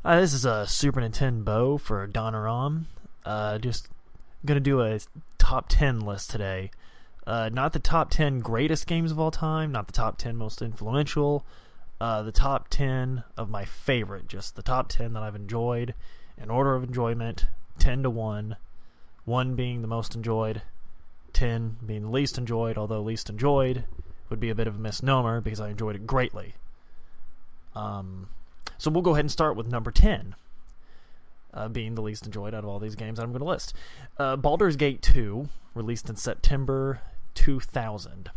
This is a SuperNintenBeau for Donoram. Just gonna do a top 10 list today. Not the top 10 greatest games of all time, not the top 10 most influential, the top 10 of my favorite, just the top 10 that I've enjoyed in order of enjoyment, 10 to 1, 1 being the most enjoyed, 10 being the least enjoyed, although least enjoyed would be a bit of a misnomer because I enjoyed it greatly. So we'll go ahead and start with number 10, being the least enjoyed out of all these games that I'm going to list. Baldur's Gate 2, released in September 2000.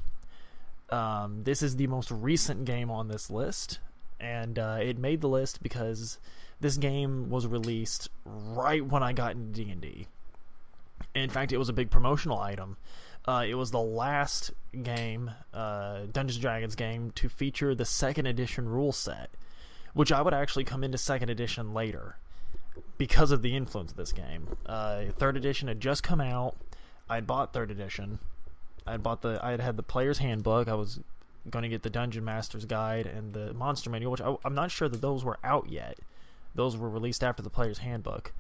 This is the most recent game on this list, and it made the list because this game was released right when I got into D&D. In fact, it was a big promotional item. It was the last game, Dungeons & Dragons game, to feature the 2nd edition rule set, which I would actually come into 2nd edition later because of the influence of this game. 3rd edition had just come out. I had bought 3rd edition. I had had the player's handbook. I was going to get the Dungeon Master's Guide and the Monster Manual, which I'm not sure that those were out yet. Those were released after the player's handbook.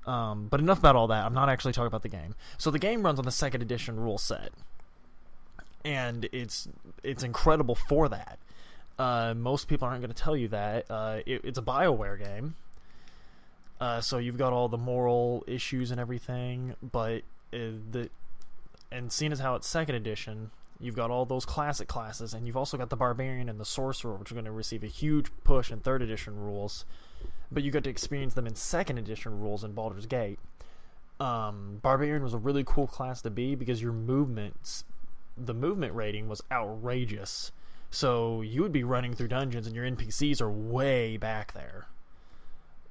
But enough about all that. I'm not actually talking about the game. So the game runs on the 2nd edition rule set, and it's incredible for that. Most people aren't going to tell you that. It's a BioWare game, so you've got all the moral issues and everything, but and seeing as how it's 2nd edition, you've got all those classic classes, and you've also got the Barbarian and the Sorcerer, which are going to receive a huge push in 3rd edition rules, but you got to experience them in 2nd edition rules in Baldur's Gate. Barbarian was a really cool class to be because the movement rating was outrageous. So you would be running through dungeons and your NPCs are way back there.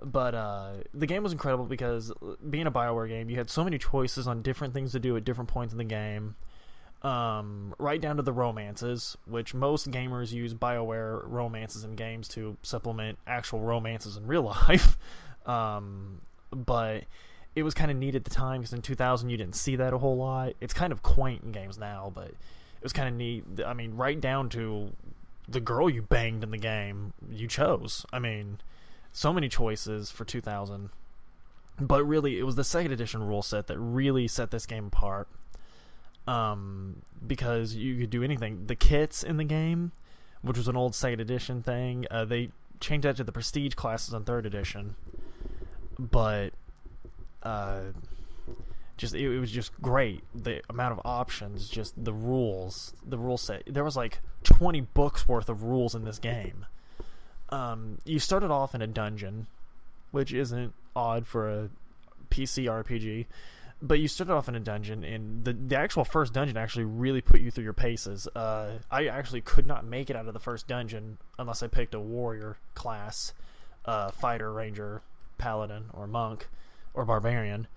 But the game was incredible because, being a BioWare game, you had so many choices on different things to do at different points in the game. Right down to the romances, which most gamers use BioWare romances in games to supplement actual romances in real life. But it was kind of neat at the time because in 2000 you didn't see that a whole lot. It's kind of quaint in games now, but it was kind of neat. I mean, right down to the girl you banged in the game, you chose. I mean, so many choices for 2000. But really, it was the 2nd edition rule set that really set this game apart. Because you could do anything. The kits in the game, which was an old 2nd edition thing, they changed that to the prestige classes on 3rd edition. But it was just great. The amount of options, just the rules, the rule set. There was like 20 books worth of rules in this game. You started off in a dungeon, which isn't odd for a PC RPG, but you started off in a dungeon, and the actual first dungeon actually really put you through your paces. I actually could not make it out of the first dungeon unless I picked a warrior class, fighter, ranger, paladin, or monk, or barbarian,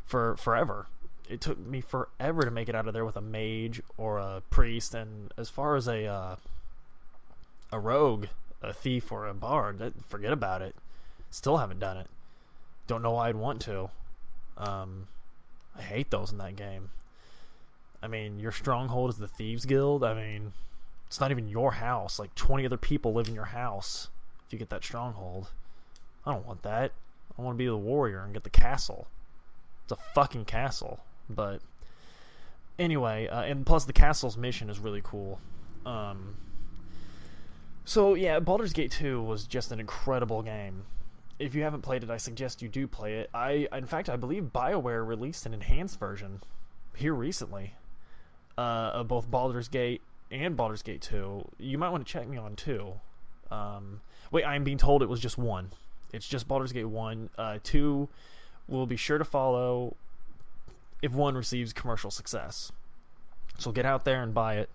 for forever. It took me forever to make it out of there with a mage or a priest, and as far as a rogue, a thief, or a bard, forget about it. Still haven't done it. Don't know why I'd want to. I hate those in that game. I mean, your stronghold is the Thieves Guild. I mean, it's not even your house. Like, 20 other people live in your house if you get that stronghold. I don't want that. I want to be the warrior and get the castle. It's a fucking castle. But anyway, and plus the castle's mission is really cool. So yeah, Baldur's Gate 2 was just an incredible game. If you haven't played it, I suggest you do play it. In fact, I believe BioWare released an enhanced version here recently of both Baldur's Gate and Baldur's Gate 2. You might want to check me on 2. Wait, I'm being told it was just 1. It's just Baldur's Gate 1. 2 will be sure to follow if 1 receives commercial success. So get out there and buy it.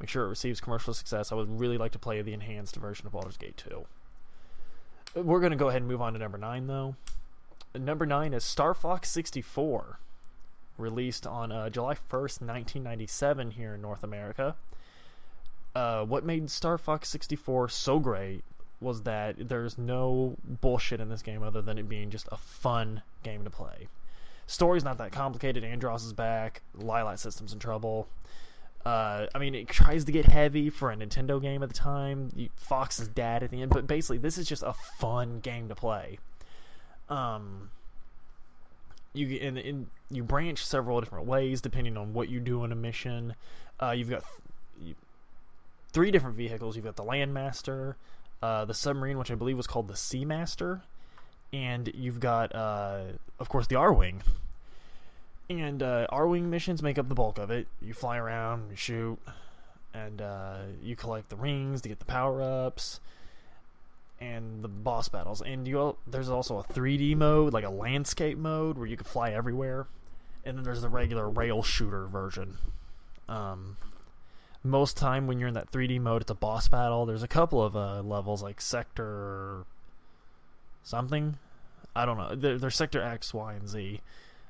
Make sure it receives commercial success. I would really like to play the enhanced version of Baldur's Gate 2. We're going to go ahead and move on to number 9, though. Number 9 is Star Fox 64, released on July 1st, 1997 here in North America. What made Star Fox 64 so great was that there's no bullshit in this game other than it being just a fun game to play. Story's not that complicated. Andros is back. Lilac System's in trouble. I mean, it tries to get heavy for a Nintendo game at the time. Fox's dad at the end, but basically, this is just a fun game to play. You branch several different ways depending on what you do in a mission. You've got 3 different vehicles. You've got the Landmaster, the submarine, which I believe was called the Seamaster, and you've got, of course, the R-Wing. And R-Wing missions make up the bulk of it. You fly around, you shoot, and you collect the rings to get the power-ups and the boss battles. And there's also a 3D mode, like a landscape mode, where you can fly everywhere. And then there's the regular rail shooter version. Most time when you're in that 3D mode, it's a boss battle. There's a couple of levels, like Sector something. I don't know. There's Sector X, Y, and Z.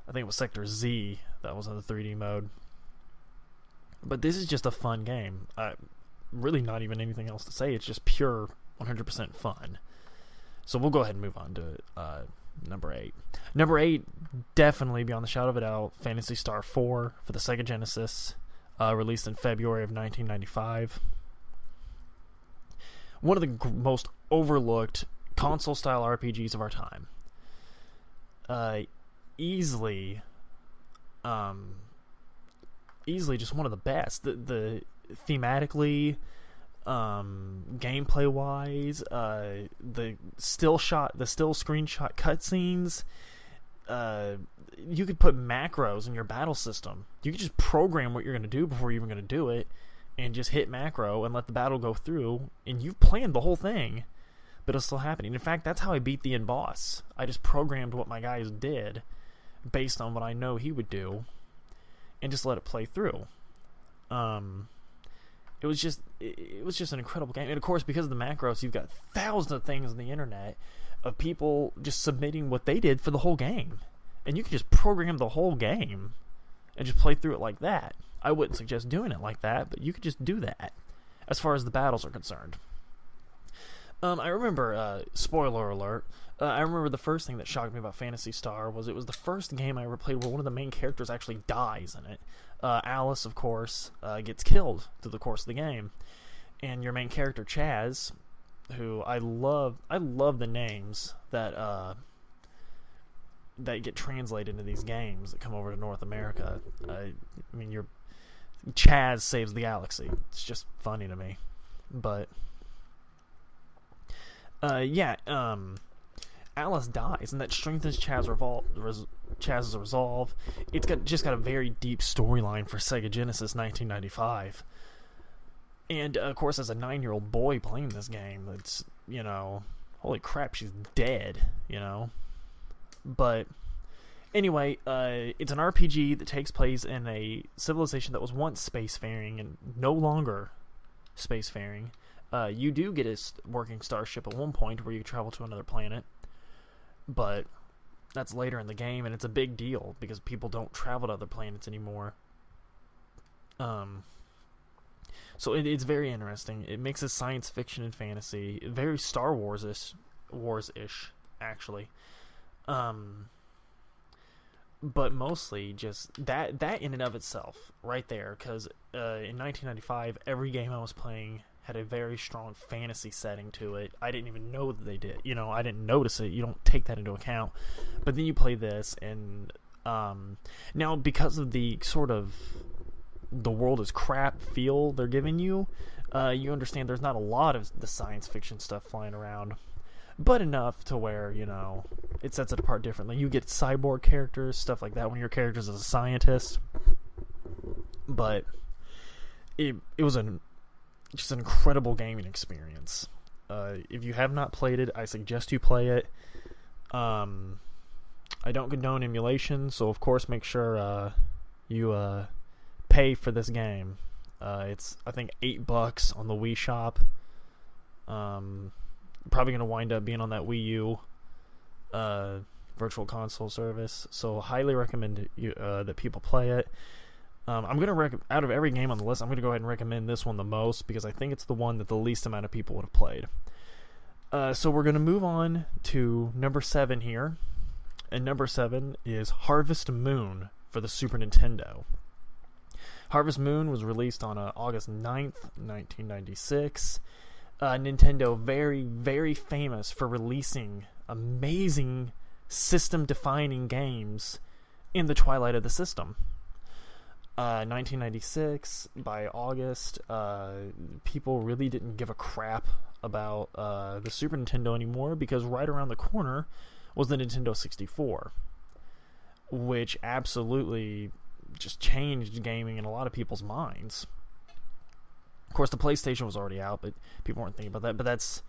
I think it was Sector Z that was in the 3D mode. But this is just a fun game. Really not even anything else to say. It's just pure 100% fun. So we'll go ahead and move on to number 8. Number 8, definitely beyond the shadow of a doubt, Phantasy Star 4 for the Sega Genesis, released in February of 1995. One of the most overlooked console-style RPGs of our time. Easily just one of the best. The thematically, gameplay wise, the still screenshot cutscenes. You could put macros in your battle system. You could just program what you're going to do before you're even going to do it, and just hit macro and let the battle go through, and you've planned the whole thing, but it's still happening. In fact, that's how I beat the end boss. I just programmed what my guys did based on what I know he would do, and just let it play through. It was just an incredible game. And of course, because of the macros, you've got thousands of things on the internet of people just submitting what they did for the whole game, and you can just program the whole game and just play through it like that. I wouldn't suggest doing it like that, but you could just do that as far as the battles are concerned. I remember, spoiler alert, I remember the first thing that shocked me about Phantasy Star was it was the first game I ever played where one of the main characters actually dies in it. Alice, of course, gets killed through the course of the game. And your main character, Chaz, who I love the names that get translated into these games that come over to North America. I mean, Chaz saves the galaxy. It's just funny to me. But Alice dies, and that strengthens Chaz's resolve. It's got a very deep storyline for Sega Genesis 1995. And, of course, as a 9-year-old boy playing this game, it's, holy crap, she's dead, But, anyway, it's an RPG that takes place in a civilization that was once spacefaring and no longer spacefaring. You do get a working starship at one point where you can travel to another planet, but that's later in the game, and it's a big deal because people don't travel to other planets anymore. So it's very interesting. It mixes science fiction and fantasy, very Star Wars-ish, actually. But mostly just that in and of itself, right there, because in 1995, every game I was playing had a very strong fantasy setting to it. I didn't even know that they did. I didn't notice it. You don't take that into account. But then you play this, and now because of the sort of the world is crap feel they're giving you, you understand there's not a lot of the science fiction stuff flying around, but enough to where, it sets it apart differently. You get cyborg characters, stuff like that, when your character's as a scientist. But it was just an incredible gaming experience. If you have not played it, I suggest you play it. I don't condone emulation, so of course make sure you pay for this game. It's, I think, $8 on the Wii Shop. Probably going to wind up being on that Wii U virtual console service, so highly recommend that people play it. I'm going to out of every game on the list, I'm going to go ahead and recommend this one the most because I think it's the one that the least amount of people would have played. So we're going to move on to number 7 here, and number 7 is Harvest Moon for the Super Nintendo. Harvest Moon was released on August 9th, 1996. Nintendo, very, very famous for releasing amazing system-defining games in the twilight of the system. 1996, by August, people really didn't give a crap about the Super Nintendo anymore, because right around the corner was the Nintendo 64, which absolutely just changed gaming in a lot of people's minds. Of course, the PlayStation was already out, but people weren't thinking about that. But that's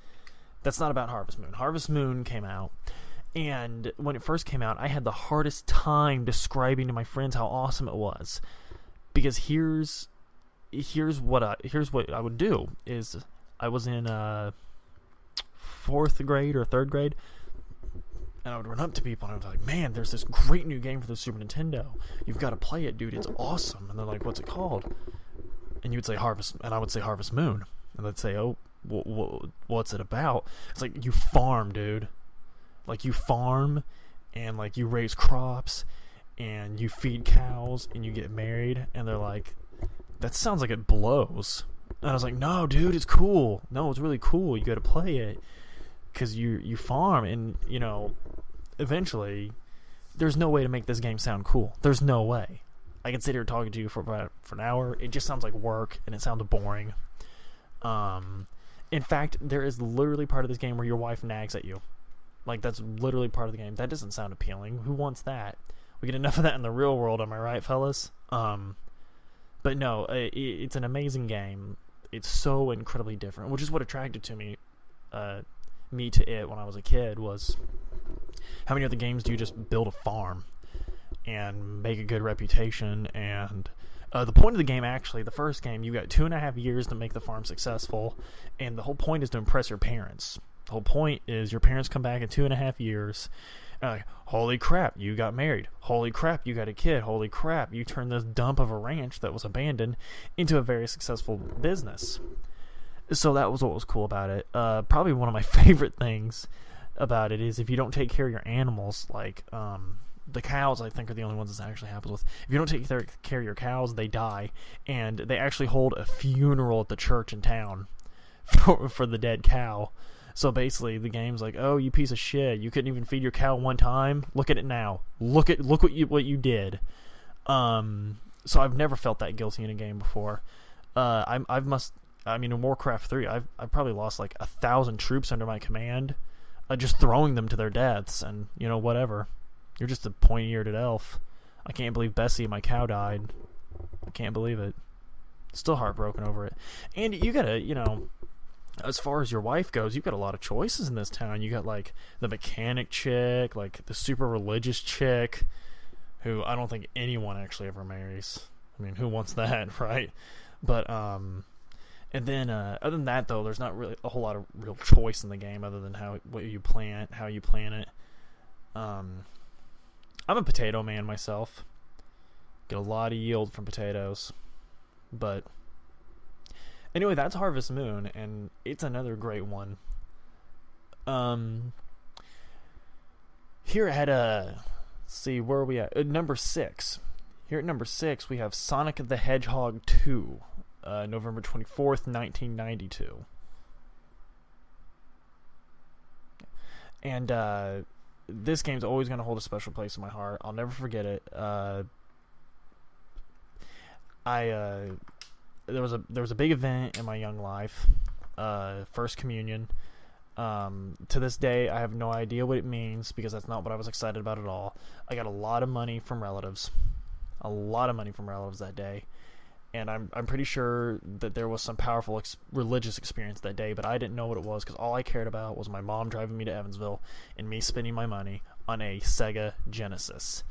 not about Harvest Moon. Harvest Moon came out, and when it first came out, I had the hardest time describing to my friends how awesome it was. Because here's what I would do is, I was in 4th grade or 3rd grade, and I would run up to people and I was like, man, there's this great new game for the Super Nintendo. You've got to play it, dude. It's awesome. And they're like, what's it called? And you would say Harvest, and I would say Harvest Moon. And they'd say, oh, what's it about? It's like, you farm, dude. Like, you farm, and like, you raise crops, and you feed cows, and you get married. And they're like, that sounds like it blows. And I was like, no, dude, it's cool. No, it's really cool. You got to play it, because you farm, and you know, eventually, there's no way to make this game sound cool. There's no way. I can sit here talking to you for an hour. It just sounds like work, and it sounds boring. In fact, there is literally part of this game where your wife nags at you. Like, that's literally part of the game. That doesn't sound appealing. Who wants that? We get enough of that in the real world, am I right, fellas? But no, it's an amazing game. It's so incredibly different, which is what attracted to me to it when I was a kid, was how many other games do you just build a farm and make a good reputation? And the point of the game, actually, the first game, you got 2.5 years to make the farm successful, and the whole point is to impress your parents. The whole point is your parents come back in 2.5 years, and like, holy crap, you got married. Holy crap, you got a kid. Holy crap, you turned this dump of a ranch that was abandoned into a very successful business. So that was what was cool about it. Probably one of my favorite things about it is, if you don't take care of your animals, like the cows, I think, are the only ones this actually happens with. If you don't take care of your cows, they die, and they actually hold a funeral at the church in town for the dead cow. So basically, the game's like, oh, you piece of shit, you couldn't even feed your cow one time. Look at it now. Look what you did. So I've never felt that guilty in a game before. In Warcraft 3, I've probably lost like 1,000 troops under my command, just throwing them to their deaths, and you know, whatever. You're just a pointy-eared elf. I can't believe Bessie, my cow, died. I can't believe it. Still heartbroken over it. And you gotta, you know, as far as your wife goes, you've got a lot of choices in this town. You got like the mechanic chick, like the super religious chick, who I don't think anyone actually ever marries. I mean, who wants that, right? But and then other than that, though, there's not really a whole lot of real choice in the game, other than how you plant it. I'm a potato man myself. Get a lot of yield from potatoes. But anyway, that's Harvest Moon, and it's another great one. Here at let's see, where are we at? Number 6. Here at number 6, we have Sonic the Hedgehog 2, November 24th, 1992. And this game's always going to hold a special place in my heart. I'll never forget it. There was a big event in my young life, First Communion. To this day, I have no idea what it means, because that's not what I was excited about at all. I got a lot of money from relatives that day, and I'm pretty sure that there was some powerful religious experience that day, but I didn't know what it was, because all I cared about was my mom driving me to Evansville and me spending my money on a Sega Genesis,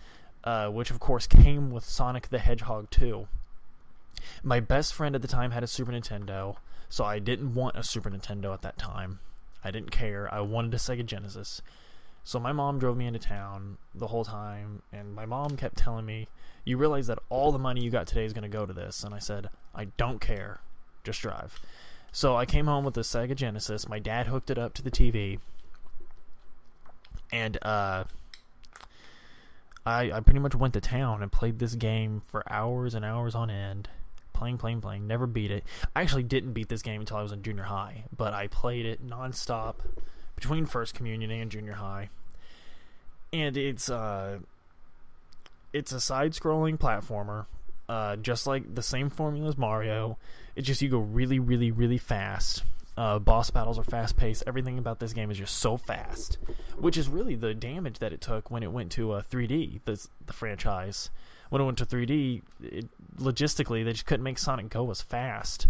which of course came with Sonic the Hedgehog 2. My best friend at the time had a Super Nintendo, so I didn't want a Super Nintendo at that time. I didn't care. I wanted a Sega Genesis. So my mom drove me into town the whole time, and my mom kept telling me, you realize that all the money you got today is going to go to this? And I said, I don't care. Just drive. So I came home with the Sega Genesis. My dad hooked it up to the TV. And I pretty much went to town and played this game for hours and hours on end. playing, never beat it. I actually didn't beat this game until I was in junior high, but I played it nonstop between First Communion and junior high. And it's a side-scrolling platformer, just like the same formula as Mario. It's just you go really, really, really fast. Boss battles are fast-paced. Everything about this game is just so fast, which is really the damage that it took when it went to 3D, the franchise. When it went to 3D, logistically, they just couldn't make Sonic go as fast.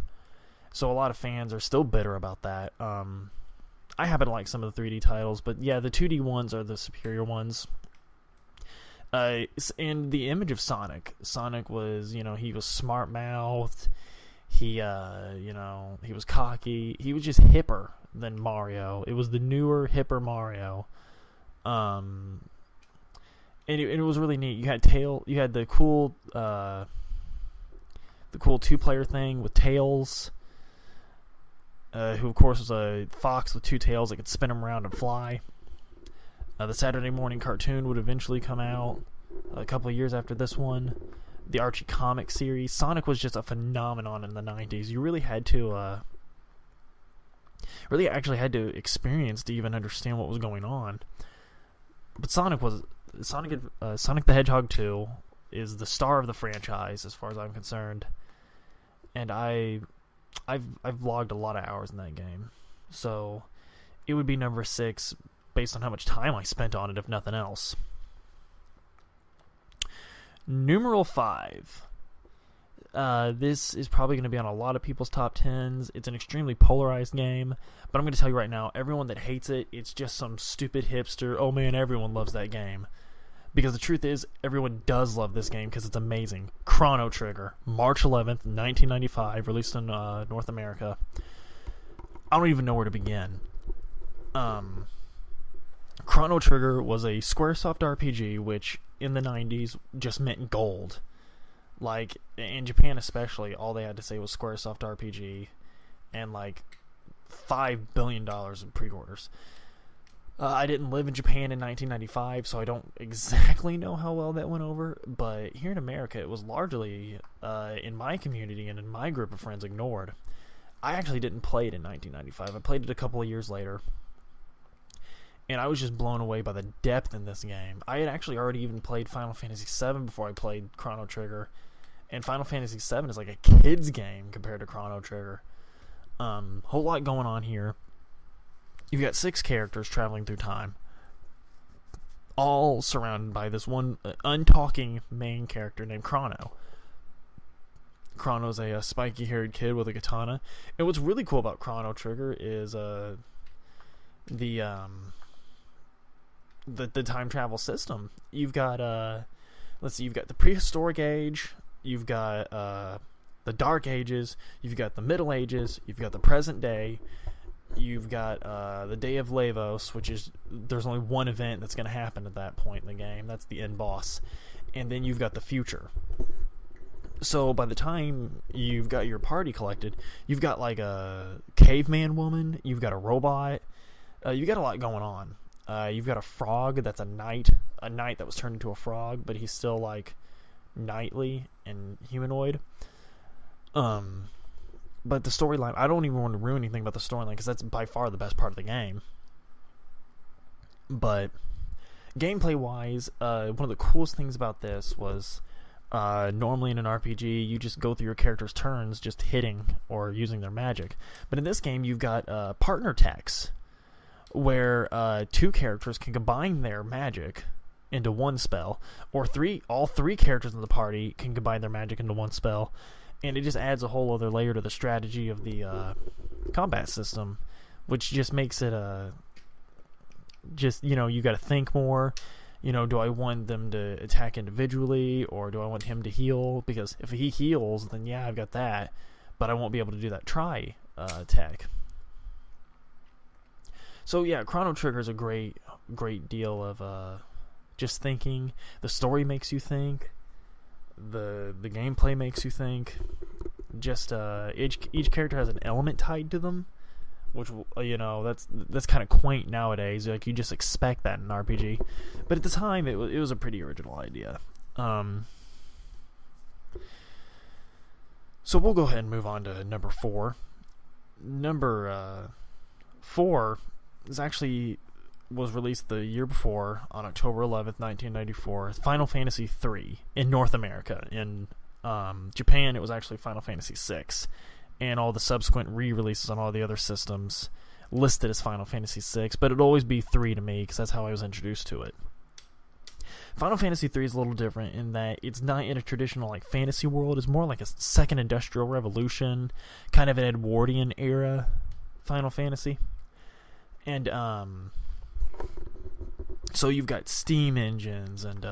So a lot of fans are still bitter about that. I happen to like some of the 3D titles, but yeah, the 2D ones are the superior ones. And the image of Sonic was, he was smart-mouthed. He was cocky. He was just hipper than Mario. It was the newer, hipper Mario. And it was really neat. You had the cool two-player thing with Tails, who of course was a fox with two tails that could spin him around and fly. The Saturday morning cartoon would eventually come out a couple of years after this one. The Archie comic series. Sonic was just a phenomenon in the 90s. You really had to experience to even understand what was going on. But Sonic the Hedgehog 2 is the star of the franchise as far as I'm concerned. And I've logged a lot of hours in that game. So it would be number 6 based on how much time I spent on it, if nothing else. Numeral 5. This is probably going to be on a lot of people's top 10s. It's an extremely polarized game, but I'm going to tell you right now, everyone that hates it, it's just some stupid hipster, oh man, everyone loves that game. Because the truth is, everyone does love this game because it's amazing. Chrono Trigger, March 11th, 1995, released in North America. I don't even know where to begin. Chrono Trigger was a Squaresoft RPG, which in the 90s just meant gold. Like, in Japan especially, all they had to say was Squaresoft RPG, and like $5 billion in pre-orders. I didn't live in Japan in 1995, so I don't exactly know how well that went over, but here in America, it was largely, in my community and in my group of friends, ignored. I actually didn't play it in 1995. I played it a couple of years later, and I was just blown away by the depth in this game. I had actually already even played Final Fantasy VII before I played Chrono Trigger, and Final Fantasy VII is like a kid's game compared to Chrono Trigger. Whole lot going on here. You've got 6 characters traveling through time, all surrounded by this one untalking main character named Chrono. Chrono's a spiky-haired kid with a katana. And what's really cool about Chrono Trigger is the time travel system. You've got you've got the prehistoric age, you've got the Dark Ages, you've got the Middle Ages, you've got the present day. You've got the Day of Lavos, which is, there's only one event that's going to happen at that point in the game. That's the end boss. And then you've got the future. So by the time you've got your party collected, you've got like a caveman woman, you've got a robot, you've got a lot going on. You've got a frog that's a knight that was turned into a frog, but he's still like knightly and humanoid. But the storyline, I don't even want to ruin anything about the storyline because that's by far the best part of the game. But gameplay-wise, one of the coolest things about this was normally in an RPG, you just go through your character's turns just hitting or using their magic. But in this game, you've got partner techs, where 2 characters can combine their magic into one spell, or all 3 characters in the party can combine their magic into one spell. And it just adds a whole other layer to the strategy of the combat system, which just makes it you got to think more. Do I want them to attack individually, or do I want him to heal? Because if he heals, then yeah, I've got that, but I won't be able to do that try attack. So yeah, Chrono Trigger is a great deal of just thinking. The story makes you think. The gameplay makes you think. Just each character has an element tied to them, which that's kind of quaint nowadays. Like, you just expect that in an RPG, but at the time it was a pretty original idea. So we'll go ahead and move on to number 4. Number 4 was released the year before on October 11th, 1994. Final Fantasy III in North America. In Japan, it was actually Final Fantasy VI, and all the subsequent re-releases on all the other systems listed as Final Fantasy VI, but it'd always be 3 to me because that's how I was introduced to it. Final Fantasy III is a little different in that it's not in a traditional like fantasy world. It's more like a second industrial revolution, kind of an Edwardian era Final Fantasy. And so you've got steam engines and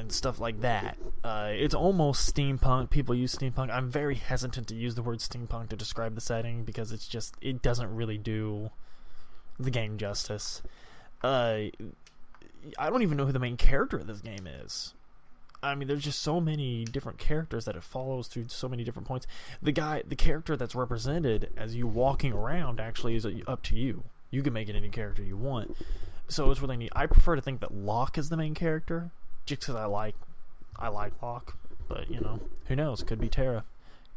stuff like that. It's almost steampunk. People use steampunk. I'm very hesitant to use the word steampunk to describe the setting because it doesn't really do the game justice. I don't even know who the main character of this game is. I mean, there's just so many different characters that it follows through so many different points. The character that's represented as you walking around actually is up to you. You can make it any character you want. So it's really neat. I prefer to think that Locke is the main character, just because I like Locke. But, you know, who knows? Could be Terra.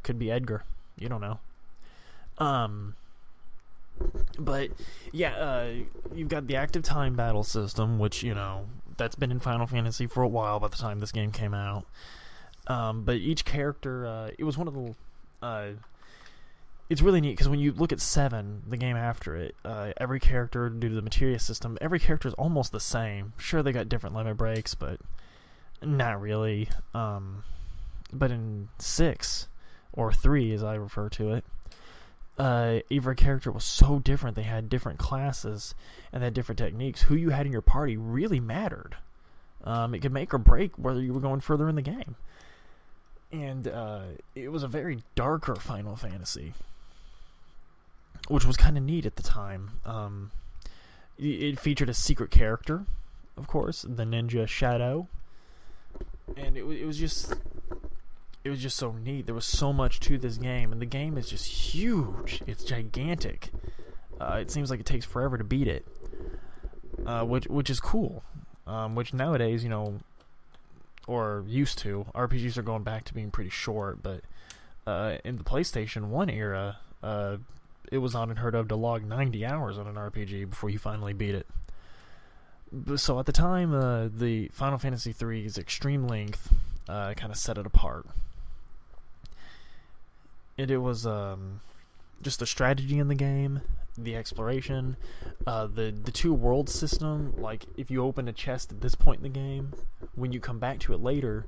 Could be Edgar. You don't know. But, yeah, you've got the active time battle system, which, you know, that's been in Final Fantasy for a while by the time this game came out. But each character, it was one of the... it's really neat, because when you look at 7, the game after it, every character, due to the materia system, every character is almost the same. Sure, they got different limit breaks, but not really. But in 6, or 3 as I refer to it, every character was so different. They had different classes and they had different techniques. Who you had in your party really mattered. It could make or break whether you were going further in the game. And it was a very darker Final Fantasy, which was kind of neat at the time. It featured a secret character, of course, the ninja Shadow, and it was just so neat. There was so much to this game, and the game is just huge. It's gigantic. It seems like it takes forever to beat it, which is cool. Which nowadays, you know, or used to, RPGs are going back to being pretty short. But in the PlayStation 1 era, it was not unheard of to log 90 hours on an RPG before you finally beat it. So at the time, the Final Fantasy III's extreme length kind of set it apart. It was just the strategy in the game, the exploration, the two world system. Like, if you open a chest at this point in the game, when you come back to it later,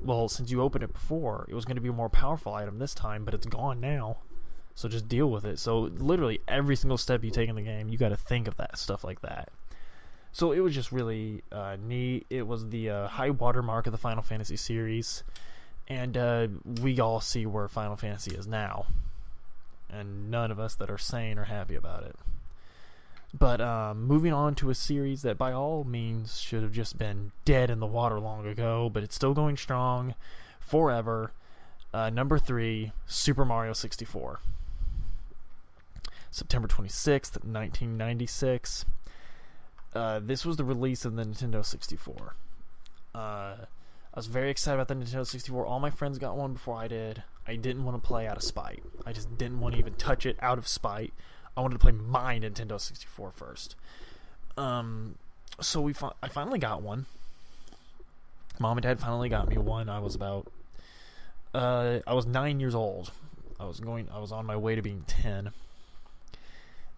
well, since you opened it before, it was going to be a more powerful item this time, but it's gone now. So just deal with it. So literally every single step you take in the game, you got to think of that stuff like that. So it was just really neat. It was the high watermark of the Final Fantasy series. And we all see where Final Fantasy is now. And none of us that are sane are happy about it. But moving on to a series that by all means should have just been dead in the water long ago, but it's still going strong forever. Number 3, Super Mario 64. September 26th, 1996. This was the release of the Nintendo 64. I was very excited about the Nintendo 64. All my friends got one before I did. I didn't want to play out of spite. I just didn't want to even touch it out of spite. I wanted to play my Nintendo 64 first. So I finally got one. Mom and Dad finally got me one. I was about... I was 9 years old. I was on my way to being 10.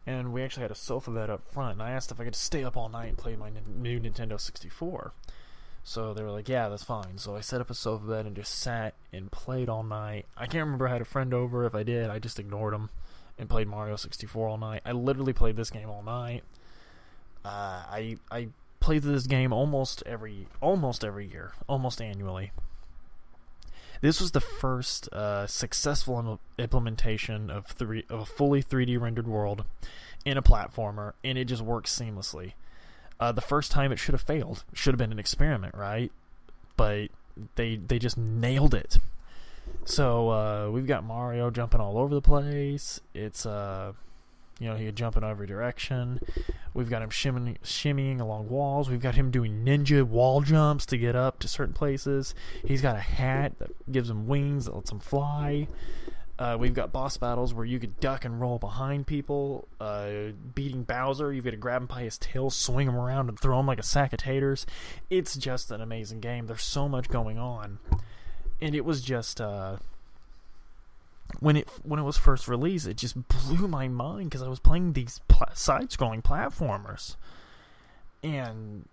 And we actually had a sofa bed up front, and I asked if I could stay up all night and play my new Nintendo 64. So they were like, yeah, that's fine. So I set up a sofa bed and just sat and played all night. I can't remember if I had a friend over. If I did, I just ignored them and played Mario 64 all night. I literally played this game all night. I played this game almost every year, almost annually. This was the first successful implementation of a fully 3D rendered world in a platformer, and it just works seamlessly. The first time it should have failed. It should have been an experiment, right? But they just nailed it. So we've got Mario jumping all over the place. It's he can jump in every direction. We've got him shimmying along walls. We've got him doing ninja wall jumps to get up to certain places. He's got a hat that gives him wings that lets him fly. We've got boss battles where you could duck and roll behind people. Beating Bowser, you've got to grab him by his tail, swing him around, and throw him like a sack of taters. It's just an amazing game. There's so much going on. And it was just... When it was first released, it just blew my mind because I was playing these side-scrolling platformers, and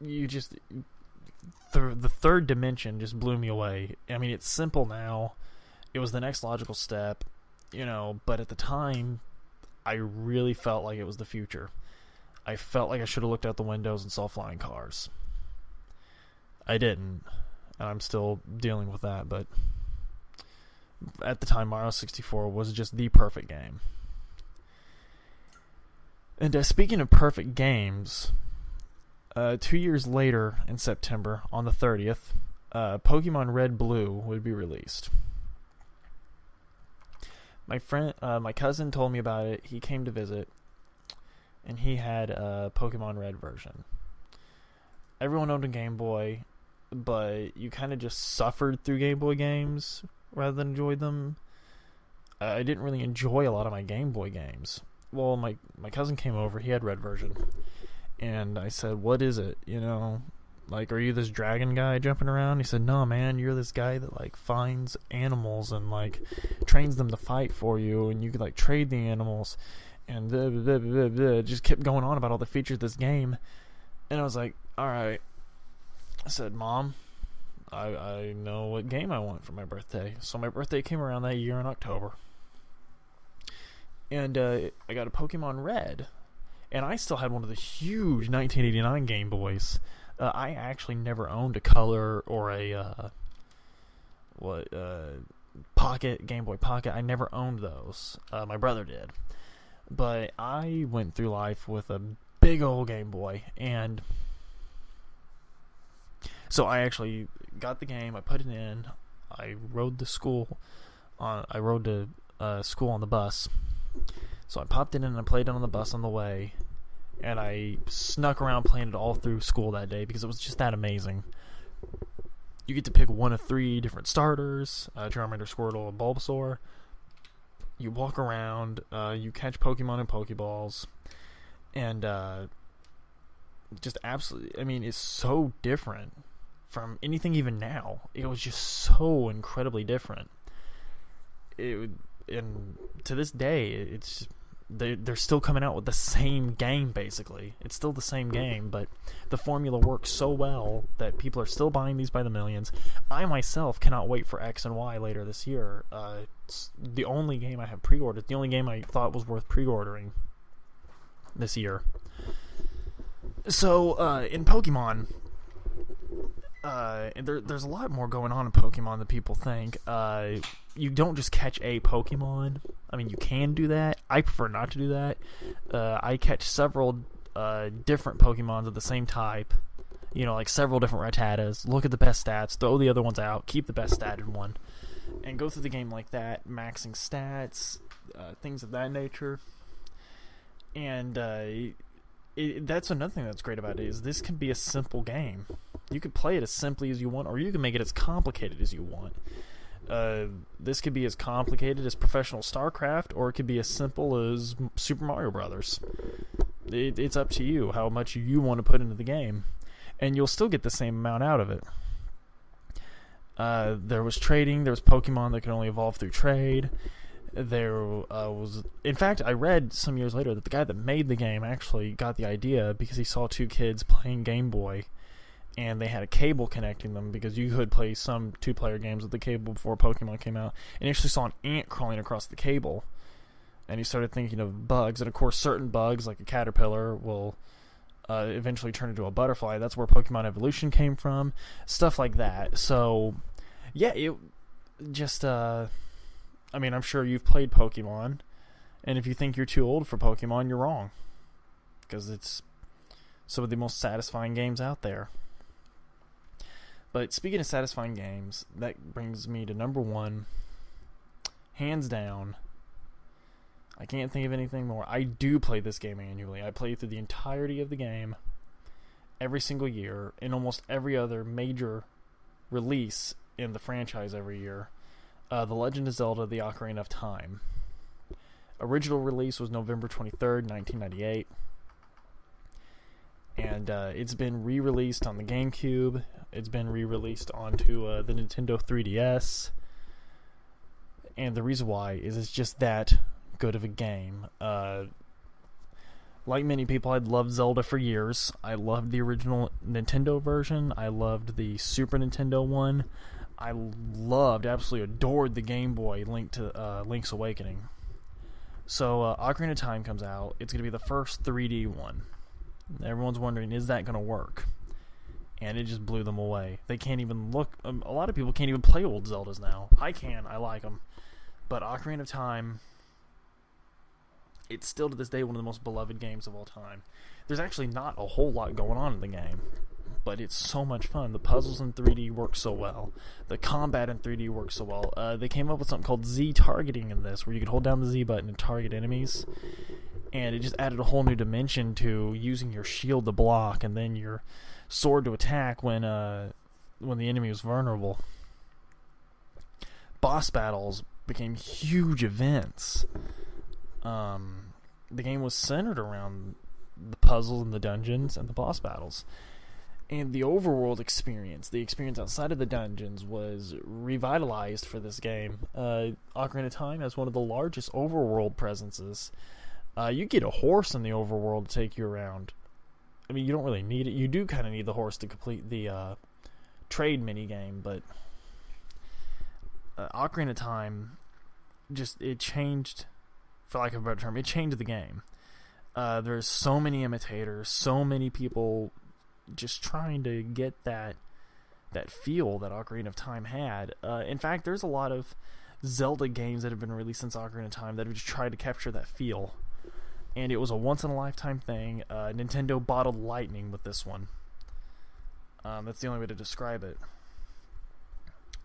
the third dimension just blew me away. I mean, it's simple now. It was the next logical step, but at the time, I really felt like it was the future. I felt like I should have looked out the windows and saw flying cars. I didn't, and I'm still dealing with that, but at the time, Mario 64 was just the perfect game. And speaking of perfect games, 2 years later in September, on the 30th, Pokemon Red Blue would be released. My cousin told me about it. He came to visit, and he had a Pokemon Red version. Everyone owned a Game Boy, but you kind of just suffered through Game Boy games rather than enjoyed them. I didn't really enjoy a lot of my Game Boy games. Well, my cousin came over. He had Red version, and I said, "What is it? Like, are you this dragon guy jumping around?" He said, "No, man, you're this guy that like finds animals and like trains them to fight for you, and you could like trade the animals." And blah, blah, blah, blah, just kept going on about all the features of this game, and I was like, "All right." I said, "Mom, I know what game I want for my birthday." So my birthday came around that year in October, and I got a Pokemon Red, and I still had one of the huge 1989 Game Boys. I actually never owned a Color or a Pocket, Game Boy Pocket. I never owned those. My brother did, but I went through life with a big old Game Boy, and so I actually got the game. I put it in. I rode to school on the bus. So I popped it in and I played it on the bus on the way, and I snuck around playing it all through school that day because it was just that amazing. You get to pick one of 3 different starters: Charmander, Squirtle, and Bulbasaur. You walk around. You catch Pokemon and Pokeballs, and just absolutely. I mean, it's so different from anything even now. It was just so incredibly different. And to this day, it's they're still coming out with the same game, basically. It's still the same game, but the formula works so well that people are still buying these by the millions. I myself cannot wait for X and Y later this year. It's the only game I have pre-ordered, the only game I thought was worth pre-ordering this year. So, in Pokemon, there's a lot more going on in Pokemon than people think. You don't just catch a Pokemon. I mean, you can do that. I prefer not to do that. I catch several different Pokemons of the same type. Like several different Rattatas. Look at the best stats. Throw the other ones out. Keep the best statted one. And go through the game like that. Maxing stats. Things of that nature. And that's another thing that's great about it, is this can be a simple game. You can play it as simply as you want, or you can make it as complicated as you want. This could be as complicated as professional StarCraft, or it could be as simple as Super Mario Brothers. It's up to you how much you want to put into the game, and you'll still get the same amount out of it. There was trading. There was Pokemon that could only evolve through trade. There was... In fact, I read some years later that the guy that made the game actually got the idea because he saw 2 kids playing Game Boy, and they had a cable connecting them because you could play some 2-player games with the cable before Pokemon came out. And he actually saw an ant crawling across the cable, and he started thinking of bugs. And of course, certain bugs, like a caterpillar, will eventually turn into a butterfly. That's where Pokemon Evolution came from. Stuff like that. So, yeah, it just... I mean, I'm sure you've played Pokemon, and if you think you're too old for Pokemon, you're wrong, because it's some of the most satisfying games out there. But speaking of satisfying games, that brings me to number 1, hands down. I can't think of anything more. I do play this game annually. I play through the entirety of the game every single year, in almost every other major release in the franchise every year. The Legend of Zelda: The Ocarina of Time. Original release was November 23rd, 1998. And it's been re-released on the GameCube. It's been re-released onto the Nintendo 3DS. And the reason why is it's just that good of a game. Like many people, I'd loved Zelda for years. I loved the original Nintendo version. I loved the Super Nintendo one. I loved, absolutely adored the Game Boy Link's Awakening. So Ocarina of Time comes out. It's going to be the first 3D one. Everyone's wondering, is that going to work? And it just blew them away. They can't even look. A lot of people can't even play old Zeldas now. I can. I like them. But Ocarina of Time, it's still to this day one of the most beloved games of all time. There's actually not a whole lot going on in the game, but it's so much fun. The puzzles in 3D work so well. The combat in 3D works so well. They came up with something called Z targeting in this, where you could hold down the Z button and target enemies. And it just added a whole new dimension to using your shield to block and then your sword to attack when the enemy was vulnerable. Boss battles became huge events. The game was centered around the puzzles and the dungeons and the boss battles. And the overworld experience, the experience outside of the dungeons, was revitalized for this game. Ocarina of Time has one of the largest overworld presences. You get a horse in the overworld to take you around. I mean, you don't really need it. You do kind of need the horse to complete the trade minigame, but Ocarina of Time, it changed, for lack of a better term, it changed the game. There's so many imitators, so many people just trying to get that feel that Ocarina of Time had. In fact, there's a lot of Zelda games that have been released since Ocarina of Time that have just tried to capture that feel. And it was a once-in-a-lifetime thing. Nintendo bottled lightning with this one. That's the only way to describe it.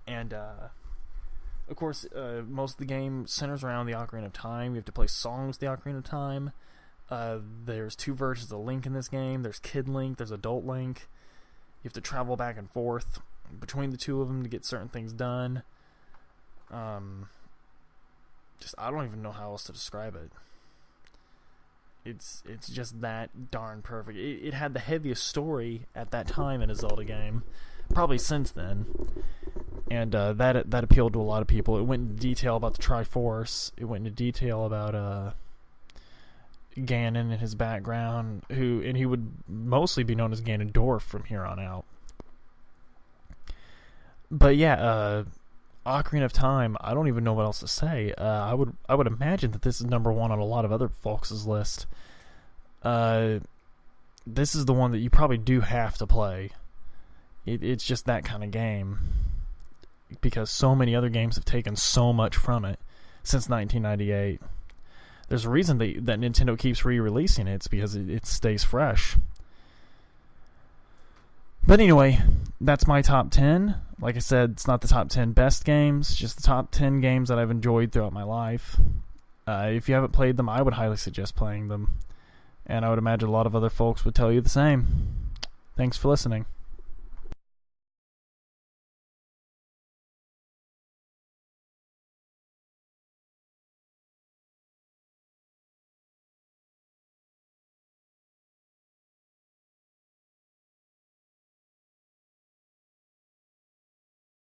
And, of course, most of the game centers around the Ocarina of Time. You have to play songs the Ocarina of Time. There's 2 versions of Link in this game. There's Kid Link, there's Adult Link. You have to travel back and forth between the 2 of them to get certain things done. I don't even know how else to describe it. It's just that darn perfect. It had the heaviest story at that time in a Zelda game, probably since then, and that appealed to a lot of people. It went into detail about the Triforce. It went into detail about Ganon and his background, and he would mostly be known as Ganondorf from here on out. But yeah, Ocarina of Time, I don't even know what else to say. I would imagine that this is number 1 on a lot of other folks' list. This is the one that you probably do have to play. It's just that kind of game, because so many other games have taken so much from it since 1998. There's a reason that Nintendo keeps re-releasing it. It's because it stays fresh. But anyway, that's my top 10. Like I said, it's not the top 10 best games, just the top 10 games that I've enjoyed throughout my life. If you haven't played them, I would highly suggest playing them. And I would imagine a lot of other folks would tell you the same. Thanks for listening.